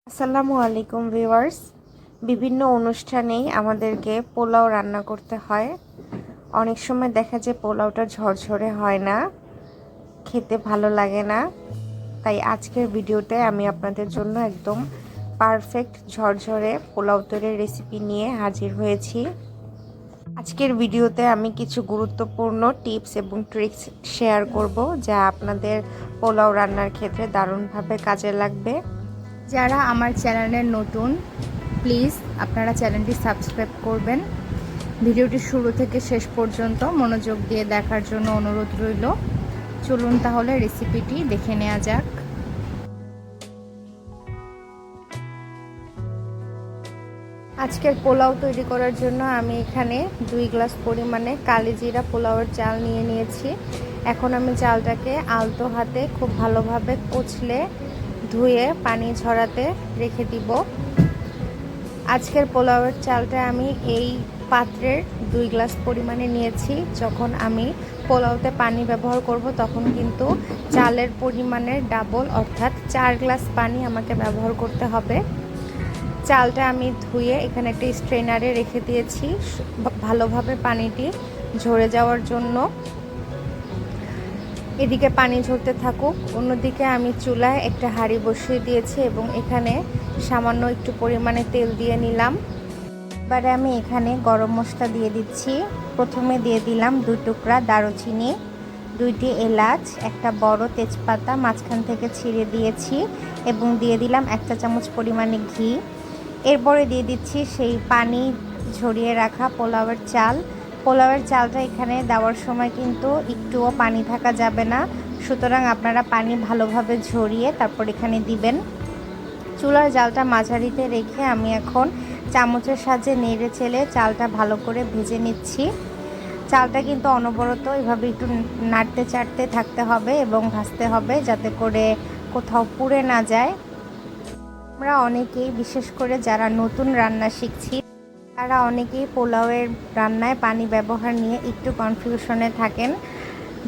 আসসালামু আলাইকুম ভিউয়ার্স। বিভিন্ন অনুষ্ঠানেই আমাদেরকে পোলাও রান্না করতে হয়। অনেক সময় দেখা যায় পোলাওটা ঝরঝরে হয় না, খেতে ভালো লাগে না। তাই আজকের ভিডিওতে আমি আপনাদের জন্য একদম পারফেক্ট ঝরঝরে পোলাও তৈরির রেসিপি নিয়ে হাজির হয়েছি। আজকের ভিডিওতে আমি কিছু গুরুত্বপূর্ণ টিপস এবং ট্রিক্স শেয়ার করব, যা আপনাদের পোলাও রান্নার ক্ষেত্রে দারুণভাবে কাজে লাগবে। যারা আমার চ্যানেলে নতুন, প্লিজ আপনারা চ্যানেলটি সাবস্ক্রাইব করবেন। ভিডিওটি শুরু থেকে শেষ পর্যন্ত মনোযোগ দিয়ে দেখার জন্য অনুরোধ রইল। চলুন তাহলে রেসিপিটি দেখে নেওয়া যাক। আজকের পোলাও তৈরি করার জন্য আমি এখানে 2 গ্লাস পরিমাণে কালিজিরা পোলাওয়ের চাল নিয়ে নিয়েছি। এখন আমি চালটাকে আলতো হাতে খুব ভালোভাবে কুচলে ধুয়ে পানি ঝরাতে রেখে দিব। আজকের পোলাওয়ের চালটা আমি এই পাত্রের 2 গ্লাস পরিমাণে নিয়েছি। যখন আমি পোলাওতে পানি ব্যবহার করব তখন কিন্তু চালের পরিমাণের ডাবল অর্থাৎ 4 গ্লাস পানি আমাকে ব্যবহার করতে হবে। চালটা আমি ধুয়ে এখানে একটা স্ট্রেনারে রেখে দিয়েছি ভালোভাবে পানিটি ঝরে যাওয়ার জন্য। এদিকে পানি ঝরতে থাকুক, অন্যদিকে আমি চুলায় একটা হাঁড়ি বসিয়ে দিয়েছি এবং এখানে সামান্য একটু পরিমাণে তেল দিয়ে নিলাম। এবারে আমি এখানে গরম মশলা দিয়ে দিচ্ছি। প্রথমে দিয়ে দিলাম 2 টুকরা দারুচিনি, 2টি এলাচ, একটা বড় তেজপাতা মাঝখান থেকে ছিঁড়ে দিয়েছি এবং দিয়ে দিলাম 1 চা চামচ পরিমাণে ঘি। এরপরে দিয়ে দিচ্ছি সেই পানি ঝরিয়ে রাখা পোলাওয়ের চাল। পোলাওয়ের চালটা এখানে দেওয়ার সময় কিন্তু একটুও পানি থাকা যাবে না, সুতরাং আপনারা পানি ভালোভাবে ঝরিয়ে তারপর এখানে দিবেন। চুলার জালটা মাঝারিতে রেখে আমি এখন চামচের সাহায্যে নেড়ে চেলে চালটা ভালো করে ভেজে নিচ্ছি। চালটা কিন্তু অনবরত এভাবে একটু নাড়তে চাড়তে থাকতে হবে এবং ভাজতে হবে, যাতে করে কোথাও পুড়ে না যায়। আমরা অনেকেই, বিশেষ করে যারা নতুন রান্না শিখছি, তারা অনেকেই পোলাওয়ের রান্নায় পানি ব্যবহার নিয়ে একটু কনফিউশনে থাকেন।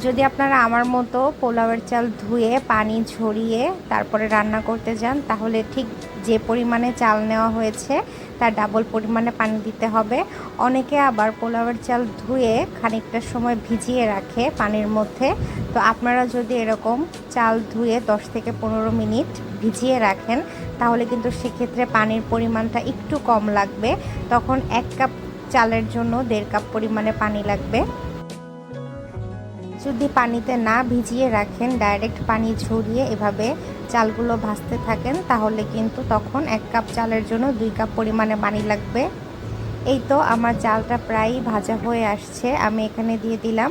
যদি আপনারা আমার মতো পোলাওয়ের চাল ধুয়ে পানি ঝরিয়ে তারপরে রান্না করতে যান, তাহলে ঠিক যে পরিমাণে চাল নেওয়া হয়েছে তার ডাবল পরিমাণে পানি দিতে হবে। অনেকে আবার পোলাওয়ের চাল ধুয়ে খানিকটা সময় ভিজিয়ে রাখে পানির মধ্যে। তো আপনারা যদি এরকম চাল ধুয়ে 10 থেকে 15 মিনিট ভিজিয়ে রাখেন, তাহলে কিন্তু সেক্ষেত্রে পানির পরিমাণটা একটু কম লাগবে। তখন 1 কাপ চালের জন্য 1.5 কাপ পরিমাণে পানি লাগবে। যদি পানিতে না ভিজিয়ে রাখেন, ডাইরেক্ট পানি ঝরিয়ে এভাবে চালগুলো ভাজতে থাকেন, তাহলে কিন্তু তখন 1 কাপ চালের জন্য 2 কাপ পরিমাণে পানি লাগবে। এই তো আমার চালটা প্রায় ভাজা হয়ে আসছে। আমি এখানে দিয়ে দিলাম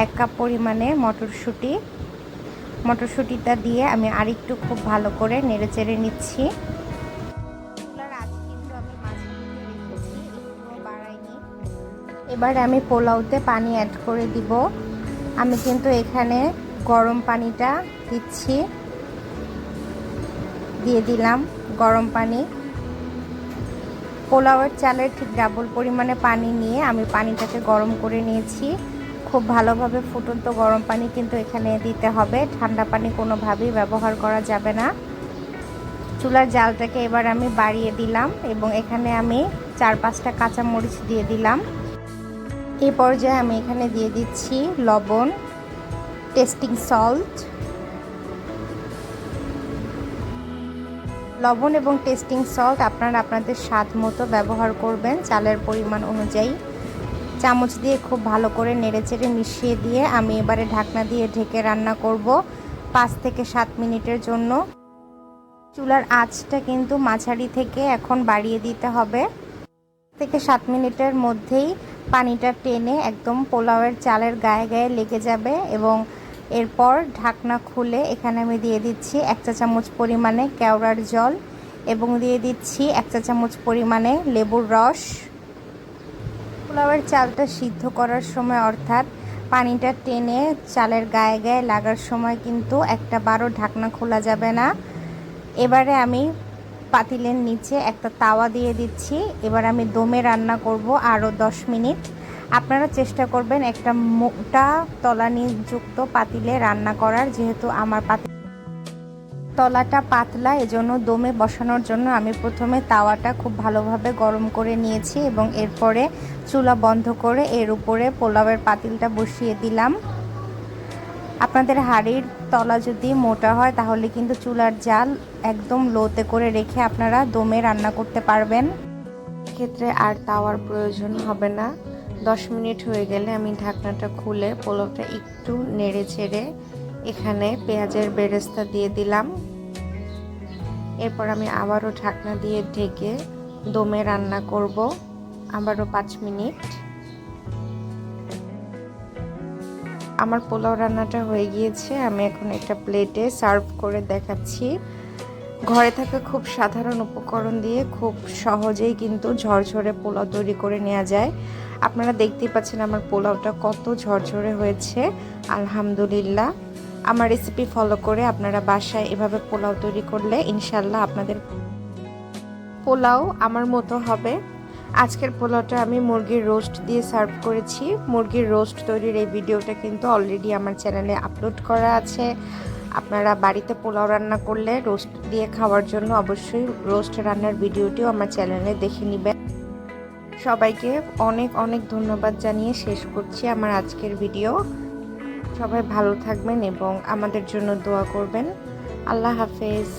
1 কাপ পরিমাণে মটরশুঁটি। মটরশুঁটিটা দিয়ে আমি আরেকটু খুব ভালো করে নেড়ে চেড়ে নিচ্ছি। এবার আমি পোলাওতে পানি অ্যাড করে দিব। আমি কিন্তু এখানে গরম পানিটা দিচ্ছি, দিয়ে দিলাম গরম পানি। পোলাওয়ের চালের ঠিক ডাবল পরিমাণে পানি নিয়ে আমি পানিটাকে গরম করে নিয়েছি। খুব ভালোভাবে ফুটন্ত গরম পানি কিন্তু এখানে দিতে হবে, ঠান্ডা পানি কোনোভাবেই ব্যবহার করা যাবে না। চুলার জালটাকে এবার আমি বাড়িয়ে দিলাম এবং এখানে আমি 4-5টা কাঁচামরিচ দিয়ে দিলাম। এই পর্যায়ে আমি এখানে দিয়ে দিচ্ছি লবণ, টেস্টিং সল্ট। লবণ এবং টেস্টিং সল্ট আপনারা আপনাদের স্বাদ মতো ব্যবহার করবেন, চালের পরিমাণ অনুযায়ী। চামচ দিয়ে খুব ভালো করে নেড়েচেড়ে মিশিয়ে দিয়ে আমি এবারে ঢাকনা দিয়ে ঢেকে রান্না করব 5 থেকে 7 মিনিটের জন্য। চুলার আঁচটা কিন্তু মাঝারি থেকে এখন বাড়িয়ে দিতে হবে। 5 থেকে 7 মিনিটের মধ্যেই পানিটা টেনে একদম পোলাওয়ের চালের গায়ে গায়ে লেগে যাবে এবং এরপর ঢাকনা খুলে এখানে আমি দিয়ে দিচ্ছি 1 চা চামচ পরিমাণে কেওড়ার জল এবং দিয়ে দিচ্ছি 1 চা চামচ পরিমাণে লেবুর রস। পোলাওয়ের চালটা সিদ্ধ করার সময় অর্থাৎ পানিটা টেনে চালের গায়ে গায়ে লাগার সময় কিন্তু একটা বারও ঢাকনা খোলা যাবে না। এবারে আমি পাতিলের নিচে একটা তাওয়া দিয়ে দিচ্ছি। এবার আমি দমে রান্না করব আরও 10 মিনিট। আপনারা চেষ্টা করবেন একটা মোটা তলানিযুক্ত পাতিলে রান্না করার, যেহেতু আমার পাতিল তলাটা পাতলা, এজন্য দমে বসানোর জন্য আমি প্রথমে তাওয়াটা খুব ভালোভাবে গরম করে নিয়েছি এবং এরপরে চুলা বন্ধ করে এর উপরে পোলাওয়ের পাতিলটা বসিয়ে দিলাম। আপনাদের হাঁড়ির তলা যদি মোটা হয় তাহলে কিন্তু চুলার জাল একদম লোতে করে রেখে আপনারা দমে রান্না করতে পারবেন। এক্ষেত্রে আর তাওয়ার প্রয়োজন হবে না। 10 মিনিট হয়ে গেলে আমি ঢাকনাটা খুলে পোলাওটা একটু নেড়ে চেড়ে এখানে পেঁয়াজের বেরেস্তা দিয়ে দিলাম। এরপর আমি আবারও ঢাকনা দিয়ে ঢেকে দমে রান্না করব আবারও 5 মিনিট। আমার পোলাও রান্নাটা হয়ে গিয়েছে। আমি এখন একটা প্লেটে সার্ভ করে দেখাচ্ছি। ঘরে থাকা খুব সাধারণ উপকরণ দিয়ে খুব সহজেই কিন্তু ঝরঝরে পোলাও তৈরি করে নেওয়া যায়। আপনারা দেখতেই পাচ্ছেন আমার পোলাওটা কত ঝরঝরে হয়েছে। আলহামদুলিল্লাহ। আমার রেসিপি ফলো করে আপনারা বাসায় এভাবে পোলাও তৈরি করলে ইনশাল্লাহ আপনাদের পোলাও আমার মতো হবে। আজকের পোলাওটা আমি মুরগির রোস্ট দিয়ে সার্ভ করেছি। মুরগির রোস্ট তৈরির এই ভিডিওটা কিন্তু অলরেডি আমার চ্যানেলে আপলোড করা আছে। আপনারা বাড়িতে পোলাও রান্না করলে রোস্ট দিয়ে খাওয়ার জন্য অবশ্যই রোস্ট রান্নার ভিডিওটিও আমার চ্যানেলে দেখে নেবেন। সবাইকে অনেক অনেক ধন্যবাদ জানিয়ে শেষ করছি আমার আজকের ভিডিও। সবাই ভালো থাকবেন এবং আমাদের জন্য দোয়া করবেন। আল্লাহ হাফেজ।